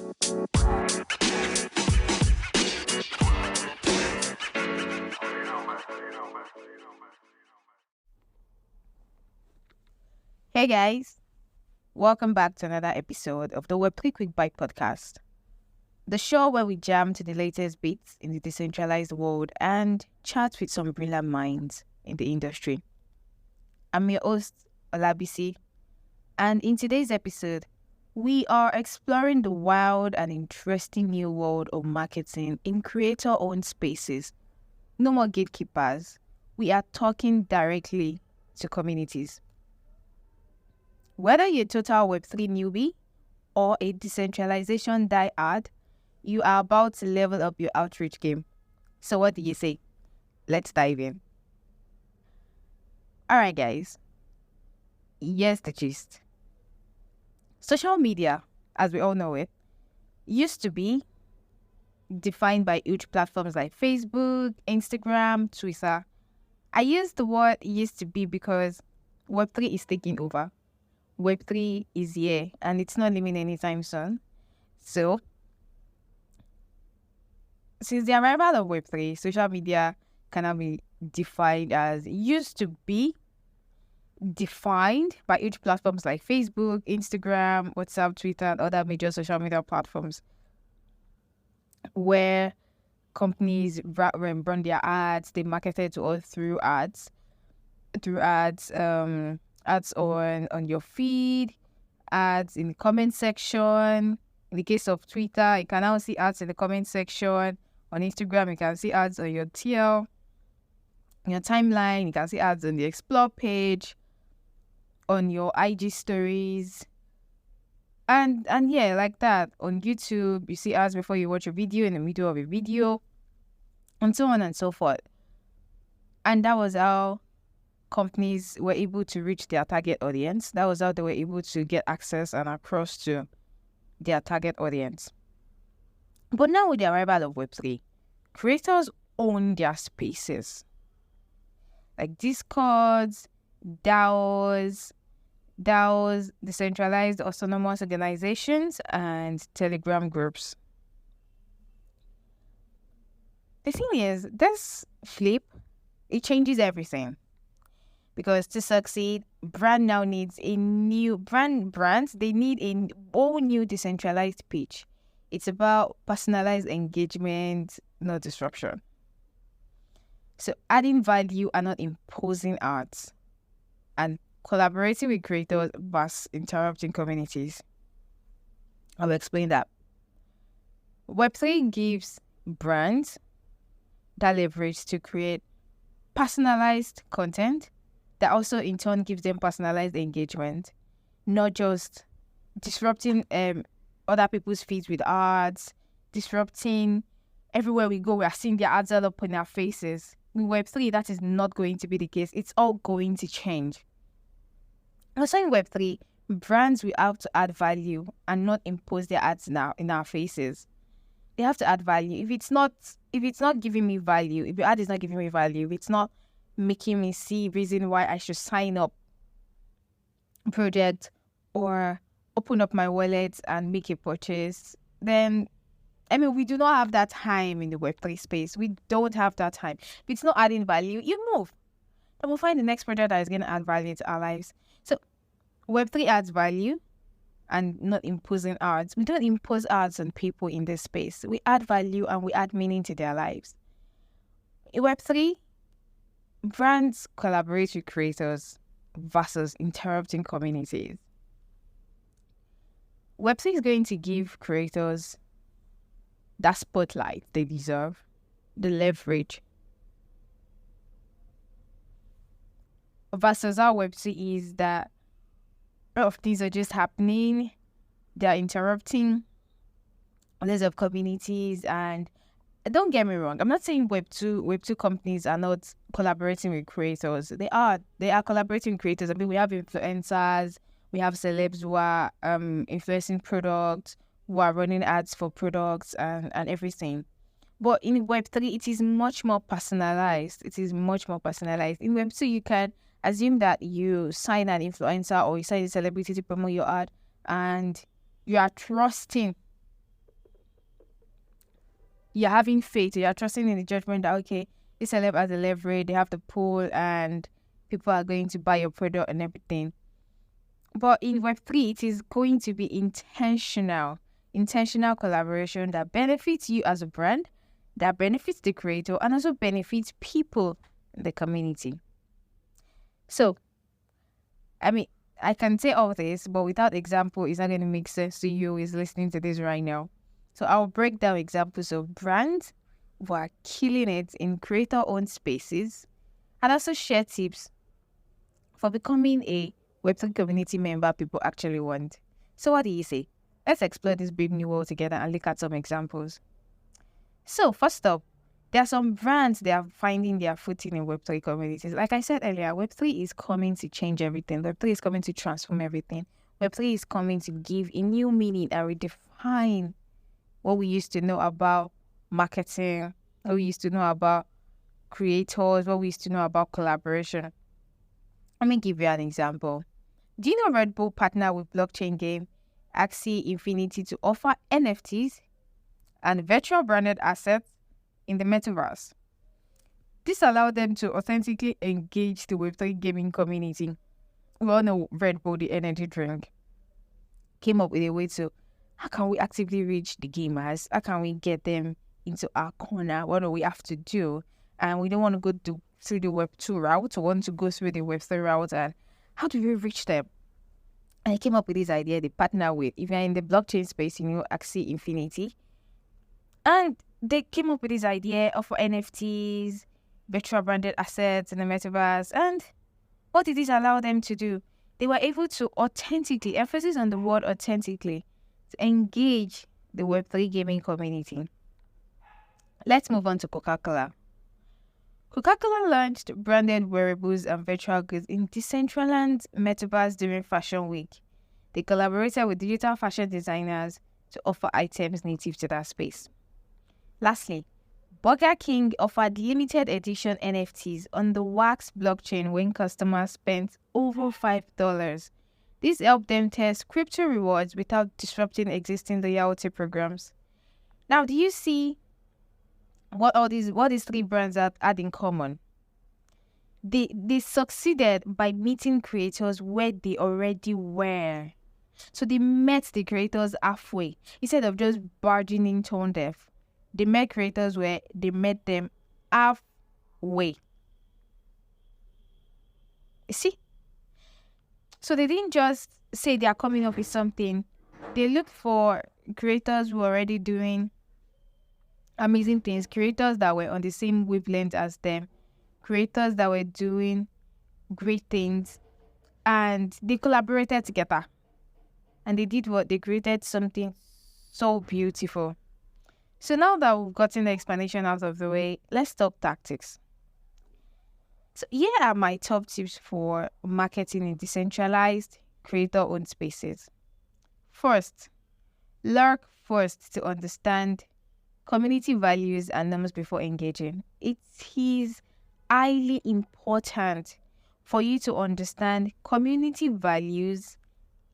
Hey guys, welcome back to another episode of the Web3 Quick Bite podcast, the show where we jam to the latest beats in the decentralized world and chat with some brilliant minds in the industry. I'm your host, Olabisi, and in today's episode, we are exploring the wild and interesting new world of marketing in creator-owned spaces. No more gatekeepers. We are talking directly to communities. Whether you're a total Web3 newbie or a decentralization diehard, you are about to level up your outreach game. So what do you say? Let's dive in. Alright guys, here's the gist. Social media, as we all know it, used to be defined by huge platforms like Facebook, Instagram, Twitter. I use the word used to be because Web3 is taking over. Web3 is here and it's not leaving anytime soon. So, since the arrival of Web3, social media cannot be defined as used to be defined by huge platforms like Facebook, Instagram, WhatsApp, Twitter, and other major social media platforms where companies run their ads, they market it to us through ads, ads on your feed, ads in the comment section. In the case of Twitter, you can now see ads in the comment section. On Instagram, you can see ads on your TL, your timeline. You can see ads on the explore page, on your IG stories, and yeah, like that. On YouTube, you see ads before you watch a video, in the middle of a video, and so on and so forth. And that was how companies were able to reach their target audience. That was how they were able to get access and across to their target audience. But now with the arrival of Web3, creators own their spaces. Like Discords, DAOs, decentralized autonomous organizations, and Telegram groups. The thing is, this flip, it changes everything. Because to succeed, brands they need a whole new decentralized pitch. It's about personalized engagement, not disruption. So adding value and not imposing ads, and collaborating with creators versus interrupting communities. I'll explain that. Web3 gives brands that leverage to create personalized content that also in turn gives them personalized engagement, not just disrupting other people's feeds with ads, disrupting everywhere we go, we are seeing their ads all up in our faces. In Web3, that is not going to be the case. It's all going to change. Also in Web3, brands will have to add value and not impose their ads now in our faces. They have to add value. If it's not giving me value, if your ad is not giving me value, if it's not making me see reason why I should sign up project or open up my wallet and make a purchase, then we do not have that time in the Web3 space. We don't have that time. If it's not adding value, you move. And we'll find the next project that is going to add value to our lives. So Web3 adds value and not imposing ads. We don't impose ads on people in this space. We add value and we add meaning to their lives. In Web3, brands collaborate with creators versus interrupting communities. Web3 is going to give creators that spotlight they deserve, the leverage, versus our Web3 is that a lot of things are just happening, they're interrupting lots of communities. And don't get me wrong, I'm not saying Web2 companies are not collaborating with creators. They are collaborating with creators. We have influencers, we have celebs who are influencing products, who are running ads for products and everything. But in Web3, it is much more personalized. In Web2, you can assume that you sign an influencer or you sign a celebrity to promote your ad, and you are trusting You're having faith, you're trusting in the judgment that, okay, this celeb has the leverage, they have the pull, and people are going to buy your product and everything. But in Web3, it is going to be intentional collaboration that benefits you as a brand, that benefits the creator, and also benefits people in the community. So, I mean, I can say all this, but without example, it's not going to make sense to you who is listening to this right now. So I'll break down examples of brands who are killing it in creator-owned spaces, and also share tips for becoming a Web3 community member people actually want. So what do you say? Let's explore this big new world together and look at some examples. So first up, there are some brands that are finding their footing in Web3 communities. Like I said earlier, Web3 is coming to change everything. Web3 is coming to transform everything. Web3 is coming to give a new meaning and redefine what we used to know about marketing, what we used to know about creators, what we used to know about collaboration. Let me give you an example. Do you know Red Bull partnered with blockchain game Axie Infinity to offer NFTs and virtual branded assets in the metaverse? This allowed them to authentically engage the Web3 gaming community. We all know Red Bull, the energy drink, came up with a way to, how can we actively reach the gamers? How can we get them into our corner? What do we have to do? And we don't want to go through the Web2 route. We want to go through the Web3 route. And how do we reach them? And I came up with this idea. They partner with, if you're in the blockchain space, you know, Axie Infinity. And they came up with this idea of NFTs, virtual branded assets in the metaverse. And what did this allow them to do? They were able to authentically, emphasis on the word authentically, to engage the Web3 gaming community. Let's move on to Coca-Cola. Coca-Cola launched branded wearables and virtual goods in Decentralized metaverse during Fashion Week. They collaborated with digital fashion designers to offer items native to that space. Lastly, Burger King offered limited edition NFTs on the Wax blockchain when customers spent over $5. This helped them test crypto rewards without disrupting existing loyalty programs. Now, do you see what these three brands had in common? They succeeded by meeting creators where they already were. So they met the creators halfway instead of just barging in tone deaf. They met creators where they met them halfway. You see? So they didn't just say they are coming up with something. They looked for creators who were already doing amazing things, creators that were on the same wavelength as them, creators that were doing great things, and they collaborated together. And they did what? They created something so beautiful. So now that we've gotten the explanation out of the way, let's talk tactics. So here are my top tips for marketing in decentralized, creator-owned spaces. First, lurk first to understand community values and norms before engaging. It is highly important for you to understand community values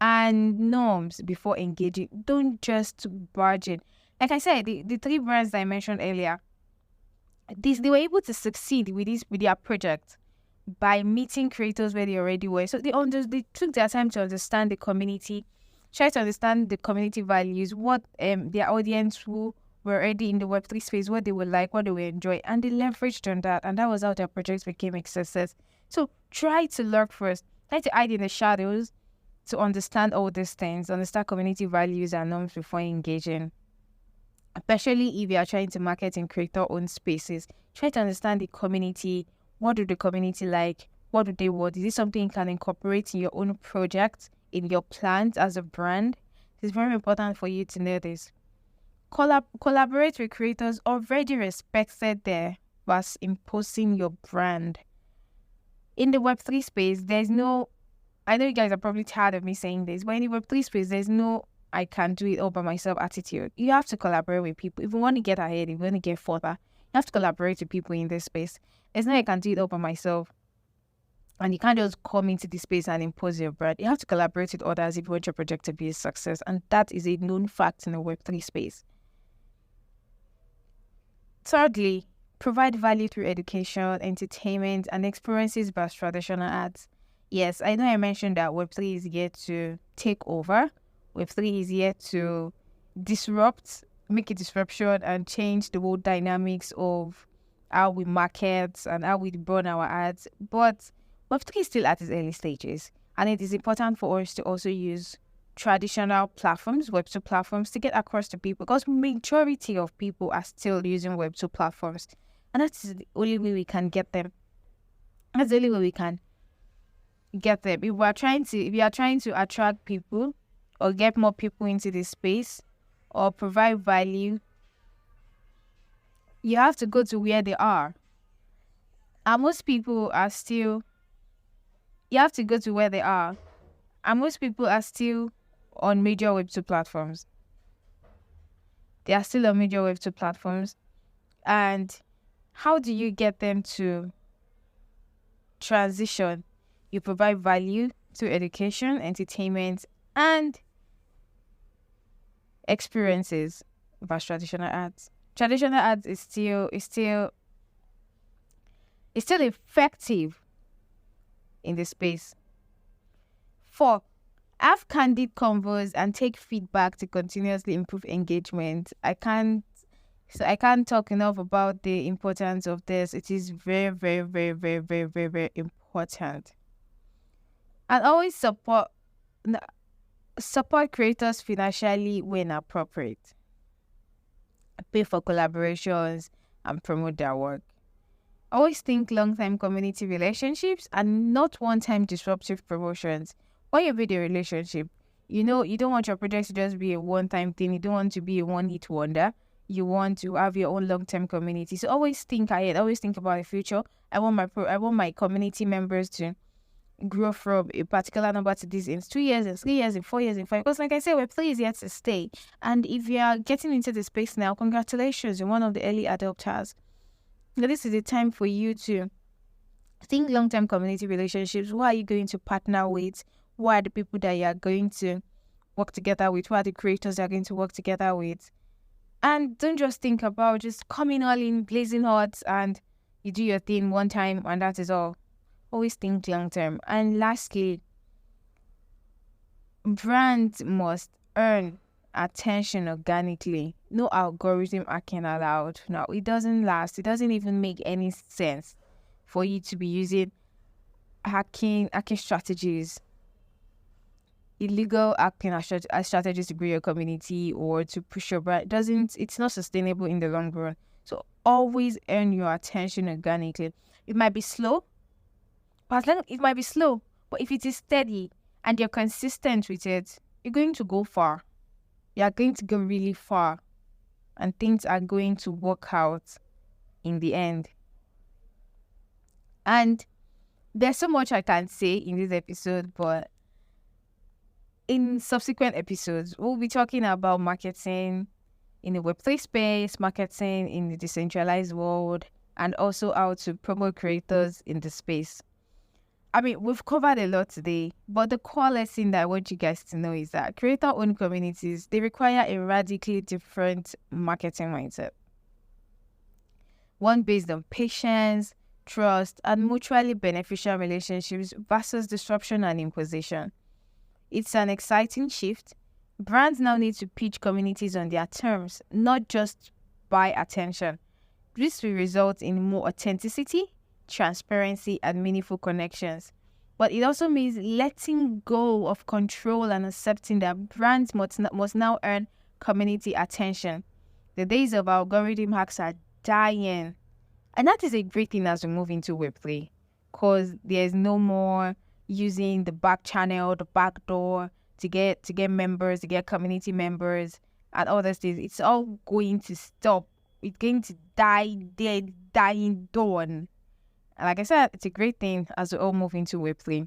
and norms before engaging. Don't just barge in. Like I said, the three brands that I mentioned earlier, they were able to succeed with their project by meeting creators where they already were. So they took their time to understand the community, try to understand the community values, what their audience who were already in the Web3 space, what they would like, what they would enjoy, and they leveraged on that, and that was how their projects became a success. So try to lurk first, try to hide in the shadows to understand all these things, understand community values and norms before engaging. Especially if you are trying to market in creator-owned spaces, try to understand the community. What do the community like? What do they want? Is this something you can incorporate in your own project, in your plans as a brand? It's very important for you to know this. Collaborate with creators already respected there whilst imposing your brand. In the Web3 space, there's no, I know you guys are probably tired of me saying this, but in the Web3 space, there's no I can do it all by myself attitude. You have to collaborate with people. If you want to get ahead, if you want to get further, you have to collaborate with people in this space. There's no I can do it all by myself. And you can't just come into this space and impose your brand. You have to collaborate with others if you want your project to be a success. And that is a known fact in the Web3 space. Thirdly, provide value through education, entertainment, and experiences based traditional arts. Yes, I know I mentioned that Web3 is here to take over. Web3 is here to disrupt, make a disruption, and change the whole dynamics of how we market and how we run our ads. But Web3 is still at its early stages, and it is important for us to also use traditional platforms, Web2 platforms, to get across to people, because majority of people are still using Web2 platforms, and that's the only way we can get them. That's the only way we can get them. If we are trying to attract people or get more people into this space or provide value, you have to go to where they are. And most people are still, you have to go to where they are. And most people are still on major Web2 platforms. They are still on major Web2 platforms. And how do you get them to transition? You provide value through education, entertainment, and experiences versus traditional arts. Traditional arts is still effective in this space. 4, have candid convos and take feedback to continuously improve engagement. I can't talk enough about the importance of this. It is very, very, very, very, very, very, very important. And always support creators financially when appropriate. Pay for collaborations and promote their work. Always think long-term community relationships and not one-time disruptive promotions. When you build a relationship, you don't want your project to just be a one-time thing. You don't want to be a one-hit wonder. You want to have your own long-term community. So always think ahead. Always think about the future. I want my community members to grow from a particular number to this in 2 years, in 3 years, in 4 years, in 5. Because like I said, Web3 is here to stay. And if you are getting into the space now, congratulations, you're one of the early adopters. Now, this is the time for you to think long-term community relationships. Who are you going to partner with? Who are the people that you are going to work together with? Who are the creators you are going to work together with? And don't just think about just coming all in, blazing hot, and you do your thing one time and that is all. Always think long-term. And lastly, brands must earn attention organically. No algorithm hacking allowed. No, it doesn't last. It doesn't even make any sense for you to be using hacking strategies, illegal hacking strategies to grow your community or to push your brand. It's not sustainable in the long run. So always earn your attention organically. It might be slow, but if it is steady and you're consistent with it, you're going to go far. You're going to go really far, and things are going to work out in the end. And there's so much I can say in this episode, but in subsequent episodes, we'll be talking about marketing in the Web3 space, marketing in the decentralized world, and also how to promote creators in the space. I mean, we've covered a lot today, but the core lesson that I want you guys to know is that creator-owned communities, they require a radically different marketing mindset. One based on patience, trust, and mutually beneficial relationships versus disruption and imposition. It's an exciting shift. Brands now need to pitch communities on their terms, not just buy attention. This will result in more authenticity, transparency, and meaningful connections. But it also means letting go of control and accepting that brands must now earn community attention. The days of algorithm hacks are dying. And that is a great thing as we move into Web3, because there's no more using the back channel, the back door to get members, to get community members and all those things. It's all going to stop. It's going to die dead, dying dawn. And like I said, it's a great thing as we all move into Web3.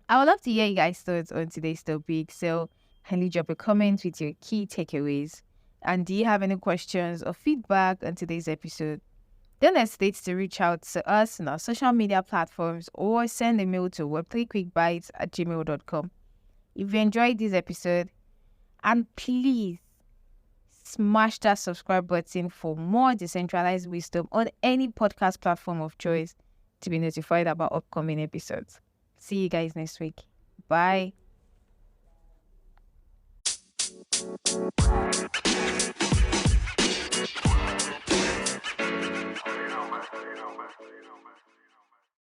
I would love to hear you guys' thoughts on today's topic. So kindly drop a comment with your key takeaways. And do you have any questions or feedback on today's episode? Don't hesitate to reach out to us on our social media platforms or send a mail to web3quickbites@gmail.com. If you enjoyed this episode, and please smash that subscribe button for more decentralized wisdom on any podcast platform of choice to be notified about upcoming episodes. See you guys next week. Bye.